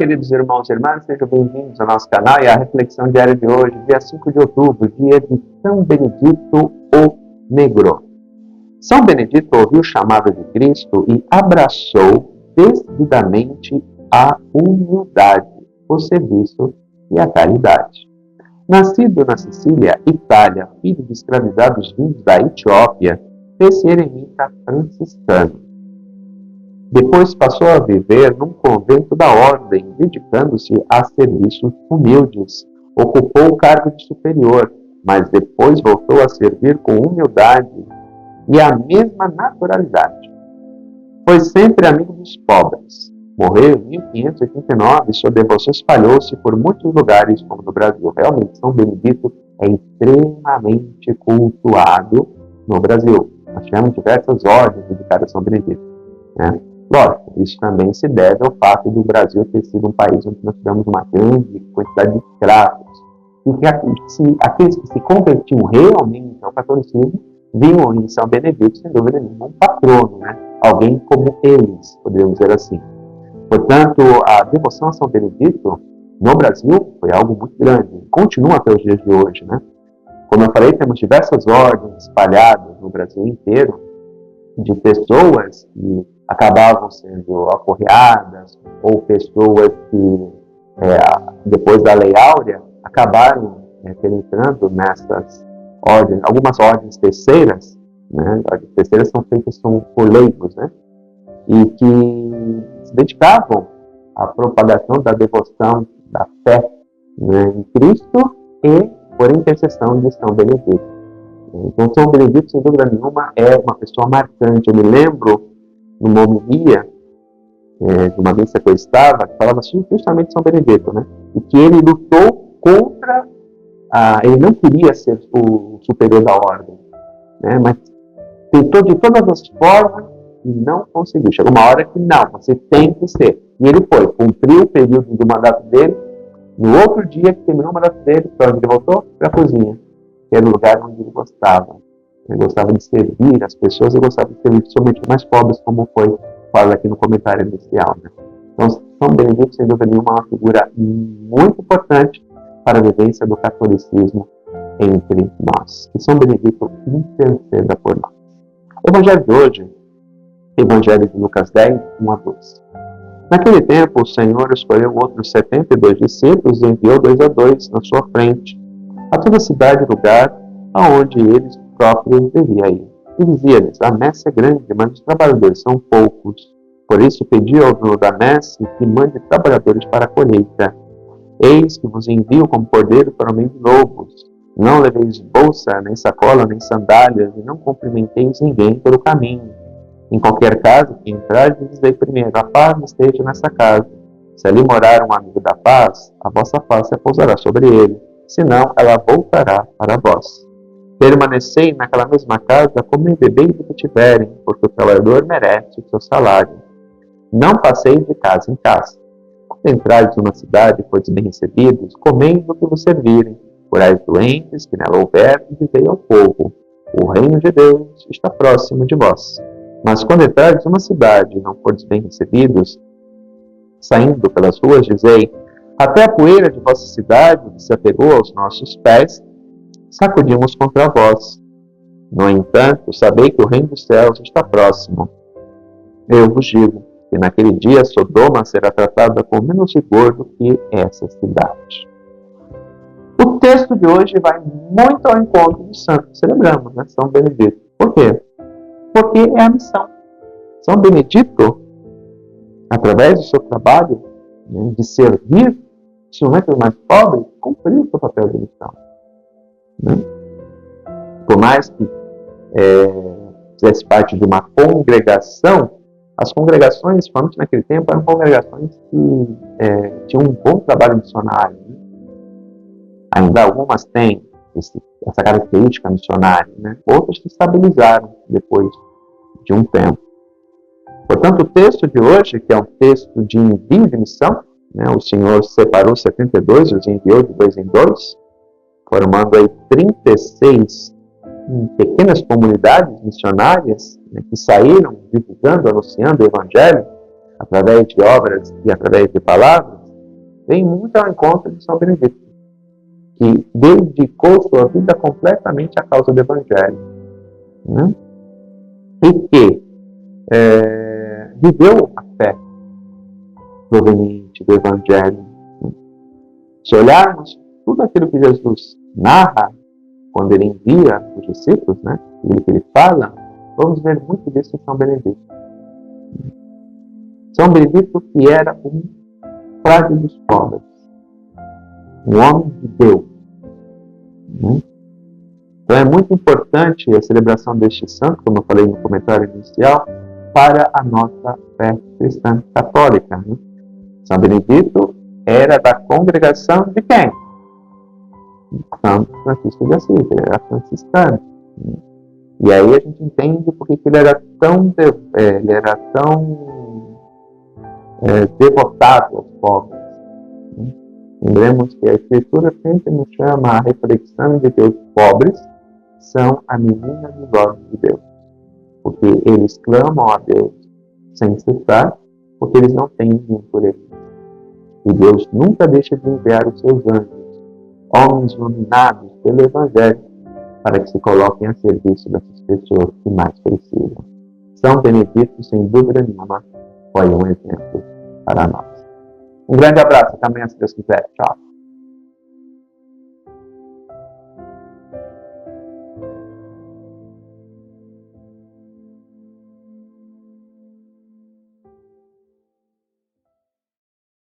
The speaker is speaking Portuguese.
queridos irmãos e irmãs, sejam bem-vindos ao nosso canal e à reflexão diária de hoje, dia 5 de outubro, dia de São Benedito o Negro. São Benedito ouviu o chamado de Cristo e abraçou decididamente a humildade, o serviço e a caridade. Nascido na Sicília, Itália, filho de escravizados vindos da Etiópia, fez-se eremita franciscano. Depois passou a viver num convento da ordem, dedicando-se a serviços humildes. Ocupou o cargo de superior, mas depois voltou a servir com humildade e a mesma naturalidade. Foi sempre amigo dos pobres. Morreu em 1589 e sua devoção espalhou-se por muitos lugares, como no Brasil. Realmente, São Benedito é extremamente cultuado no Brasil. Nós tivemos diversas ordens dedicadas a São Benedito, né? Lógico, isso também se deve ao fato do Brasil ter sido um país onde nós tivemos uma grande quantidade de escravos. E que aqueles que se convertiam realmente ao catolicismo viam em São Benedito, sem dúvida nenhuma, um patrono, né? Alguém como eles, podemos dizer assim. Portanto, a devoção a São Benedito no Brasil foi algo muito grande, continua até os dias de hoje, né? Como eu falei, temos diversas ordens espalhadas no Brasil inteiro de pessoas que acabavam sendo aporreadas ou pessoas que, depois da Lei Áurea, acabaram penetrando nessas ordens, algumas ordens terceiras, né? Ordens terceiras são feitas por leigos, né? E que se dedicavam à propagação da devoção, da fé, né, em Cristo e por intercessão de São Benedito. Então, São Benedito, sem dúvida nenhuma, é uma pessoa marcante. Eu me lembro, numa homilia de uma missa que eu estava, que falava justamente de São Benedito, né? E que ele lutou contra, ele não queria ser o superior da ordem, né? Mas tentou de todas as formas e não conseguiu. Chegou uma hora que não, você tem que ser. E ele foi, cumpriu o período do mandato dele. No outro dia que terminou o mandato dele, para onde ele voltou? Para a cozinha, que era o lugar onde ele gostava. Ele gostava de servir as pessoas e gostava de servir somente os mais pobres, como foi falado aqui no comentário inicial, né? Então, São Benedito, sem dúvida nenhuma, é uma figura muito importante para a vivência do catolicismo entre nós. Que São Benedito interceda por nós. O Evangelho de hoje, Evangelho de Lucas 10, 1 a 12. Naquele tempo, o Senhor escolheu outros 72 discípulos e enviou 2 a 2 na sua frente, a toda cidade e lugar aonde eles próprios deviam ir. E dizia-lhes: a messe é grande, mas os trabalhadores são poucos. Por isso pedi ao dono da messe que mande trabalhadores para a colheita. Eis que vos envio como cordeiro para o meio de lobos. Não leveis bolsa, nem sacola, nem sandálias, e não cumprimenteis ninguém pelo caminho. Em qualquer casa que entrardes, dizei primeiro: a paz esteja nessa casa. Se ali morar um amigo da paz, a vossa paz se pousará sobre ele, senão ela voltará para vós. Permanecei naquela mesma casa, comei e bebei do que tiverem, porque o trabalhador merece o seu salário. Não passeis de casa em casa. Quando entrardes numa cidade e fordes bem recebidos, comei do que vos servirem. Curai os doentes que nela houver, e dizei ao povo: o reino de Deus está próximo de vós. Mas quando entrardes numa cidade e não fordes bem recebidos, saindo pelas ruas, dizei: até a poeira de vossa cidade que se apegou aos nossos pés, sacudimos contra vós. No entanto, sabei que o reino dos céus está próximo. Eu vos digo que naquele dia Sodoma será tratada com menos rigor do que essa cidade. O texto de hoje vai muito ao encontro do santo que celebramos, né? São Benedito. Por quê? Porque é a missão. São Benedito, através do seu trabalho, né, de servir, principalmente os mais pobres, cumpriu o seu papel de missão. Né? Por mais que fizesse parte de uma congregação, as congregações, principalmente naquele tempo, eram congregações que tinham um bom trabalho missionário. Né? Ainda algumas têm essa característica missionária, né? Outras se estabilizaram depois de um tempo. Portanto, o texto de hoje, que é um texto de envio de missão, né? O Senhor separou 72 e os enviou de 2 em 2, formando aí 36 pequenas comunidades missionárias, né, que saíram divulgando, anunciando o Evangelho através de obras e através de palavras. vem muito ao encontro de São Benedito, que dedicou sua vida completamente à causa do Evangelho, né? E que viveu a fé proveniente do Evangelho. Se olharmos tudo aquilo que Jesus narra quando ele envia os discípulos, né, aquilo que ele fala, vamos ver muito disso em São Benedito. São Benedito que era um frade dos pobres, um homem de Deus, né? Então é muito importante a celebração deste santo, como eu falei no comentário inicial, para a nossa fé cristã católica, né? São Benedito era da congregação de quem? De São Francisco de Assis, ele era franciscano. E aí a gente entende porque que ele era tão devotado aos pobres. Lembremos que a Escritura sempre nos chama à reflexão de que os pobres são a menina dos olhos de Deus, porque eles clamam a Deus sem cessar, porque eles não têm ninguém por eles. E Deus nunca deixa de enviar os seus anjos, homens iluminados pelo Evangelho, para que se coloquem a serviço dessas pessoas que mais precisam. São Benedito, sem dúvida nenhuma, foi um exemplo para nós. Um grande abraço, até amanhã, se Deus quiser. Tchau.